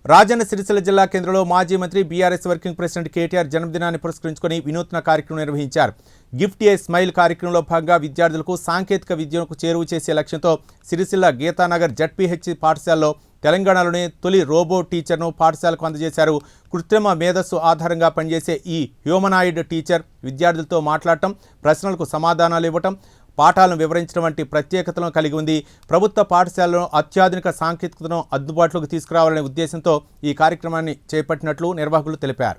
రాజన్న సిరిసిల్ల జిల్లా కేంద్రంలో మాజీ మంత్రి బీఆర్ఎస్ వర్కింగ్ ప్రెసిడెంట్ కేటీఆర్ జన్మదినాన్ని పురస్కరించుకొని వినూత్న కార్యక్రమం నిర్వహించారు. గిఫ్ట్ ఏ స్మైల్ కార్యక్రమంలో భాగంగా విద్యార్థులకు సాంకేతిక విద్యను చేరువ చేసే లక్ష్యంతో సిరిసిల్ల గీతానగర్ జడ్పీహెచ్ పాఠశాలలో తెలంగాణలోనే తొలి రోబో టీచర్ను పాఠశాలకు అందజేశారు. కృత్రిమ మేధస్సు ఆధారంగా పనిచేసే ఈ హ్యూమనాయిడ్ టీచర్ విద్యార్థులతో మాట్లాడటం, ప్రశ్నలకు సమాధానాలు ఇవ్వటం, పాఠాలను వివరించడం వంటి ప్రత్యేకతలను కలిగి ఉంది. ప్రభుత్వ పాఠశాలలో అత్యాధునిక సాంకేతికతను అందుబాటులోకి తీసుకురావాలనే ఉద్దేశంతో ఈ కార్యక్రమాన్ని చేపట్టినట్లు నిర్వాహకులు తెలిపారు.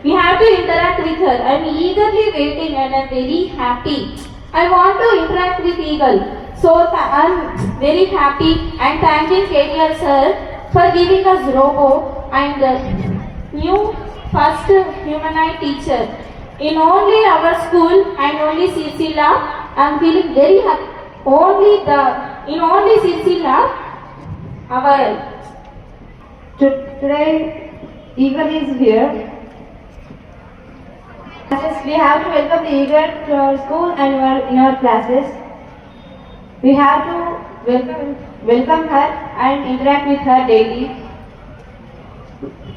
We have to interact with her. I'm eagerly waiting and I'm very happy. I want to interact with Eagle. So I'm very happy and thanking KTR sir for giving us robo and new first humanoid teacher. In only our school and only Sirsila, I'm feeling very happy. In only Sirsila, our today Eagle is here. We have to welcome the Eagle to our school and in our classes. We have to welcome her and interact with her daily.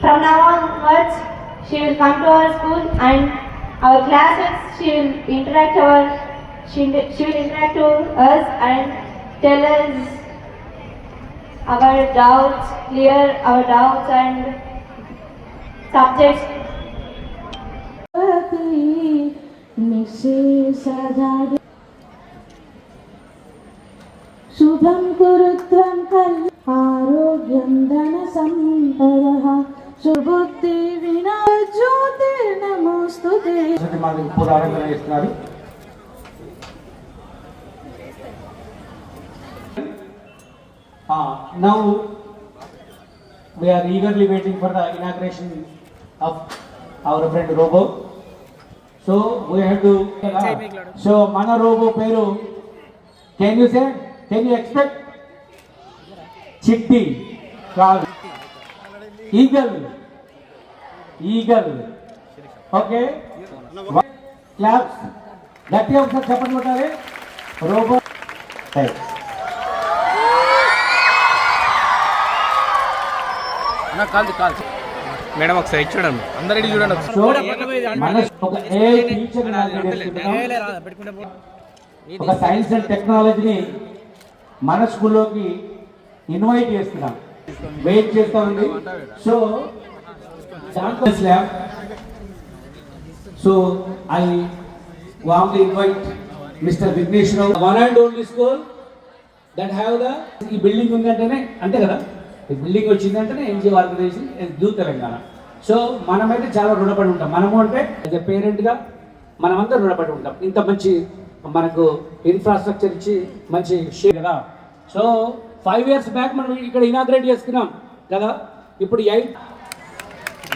From now onwards, she will come to our school and our classes. She will interact to us and tell us our doubts, clear our doubts and subjects. శుభం కురుత్వం కల్ ఆరోగ్యం ధన సంపదః సుబుద్ధి వినయ జ్యోతి నమోస్తుతే. Now we are eagerly waiting for the inauguration of our friend Robo. So we have to show mana Robo peru. Can you say? Can you expect? Chitti, Eagle. Okay. Claps. That you have said Robo. Thanks. Madam ఒకసారి చూడండి, అందరినీ చూడండి. ఒక science and టెక్నాలజీని మన స్కూల్లోకి invite చేస్తున్నాం, wait చేస్తా ఉంది. సో సో ఐ వాంట్లీ invite mister Vighneshwararao, one and only school that have the ఈ బిల్డింగ్ ఉందంటేనే అంతే కదా, ఈ బిల్డింగ్ వచ్చిందంటేనే NG organization new Telangana. So మనమైతే చాలా రుణపడి ఉంటాం. మనము అంటే యాజ్ ఎ పేరెంట్గా మనమంతా రుణపడి ఉంటాం. ఇంత మంచి మనకు ఇన్ఫ్రాస్ట్రక్చర్ ఇచ్చి మంచి షేర్ కదా. సో 5 years బ్యాక్ మనం ఇక్కడ ఇనాగ్రేట్ చేసుకున్నాం కదా. ఇప్పుడు 8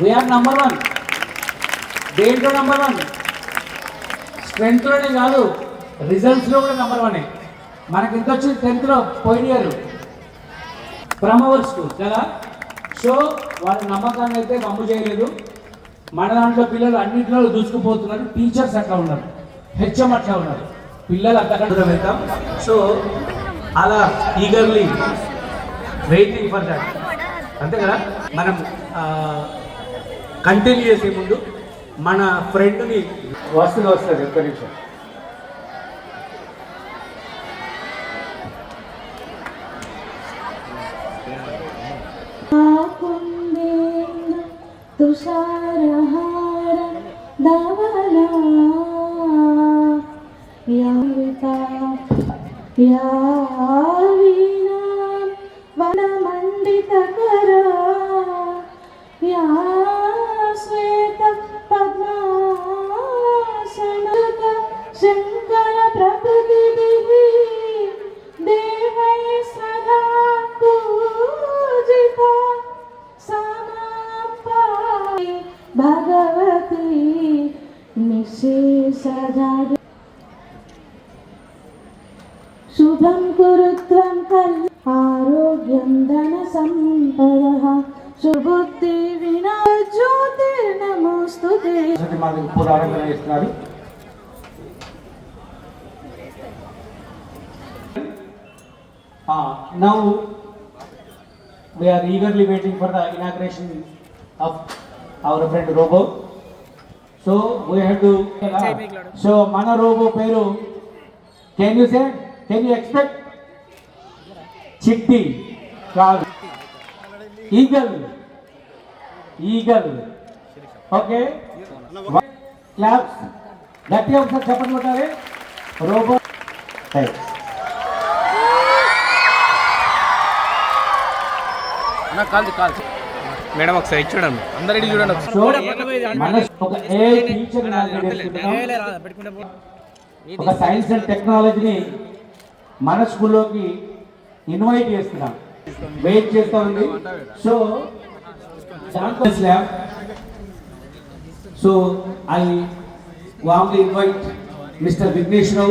వీఆర్ నంబర్ 1. దేంట్లో నంబర్ 1? స్ట్రెంత్లోనే కాదు, రిజల్ట్స్లో కూడా నంబర్ 1. మనకి ఇంత వచ్చింది 10th పోయిన ఇయర్ ఫ్రమ్ అవర్ స్కూల్ కదా. సో వాళ్ళ నమ్మకాన్ని అయితే పంపు చేయలేదు. మన దాంట్లో పిల్లలు అన్నింటిలో దూసుకుపోతున్నారు. టీచర్స్ అట్లా ఉన్నారు, హెచ్ఎం అట్లా ఉన్నారు, పిల్లలు అంతకంటే వెళ్తాం. సో అలా ఈగర్లీ వెయిటింగ్ ఫర్ దాట్, అంతే కదా. మనం కంటిన్యూ చేసే ముందు మన ఫ్రెండ్ని వస్తుంది ఒక్క నిమిషం. తుషారహారం ధవలా యావితా యావీనా వనమండితకరా యా శ్వేత పద్మాసనక శంకర ప్రకృతిభిః దేవై సదా పూజితా భగవతి నిశేషజాడ. శుభం కురుత్వం కల్ ఆరోగ్యం ధన సంపదః సుబుద్ధి వినయ జ్యోతి నమోస్తుతే. Now we are eagerly waiting for the inauguration of our friend Robo. So we have to. So mana Robo peru. Can you say? Can you expect? Chitti. Kaadu. Eagle. Okay. Claps. గట్టిగా ఒకసారి చెప్పండి కొట్టాలి. Robo call madam ఒక side చూడండి అందరు ready చూడండి ఒక AI teacher ఒక సైన్స్ అండ్ టెక్నాలజీని మన స్కూల్లోకి ఇన్వైట్ చేస్తున్నాం. వెయిట్ చేస్తా ఉంది. So lab. So I warmly invite Mr. Vignesh Rao.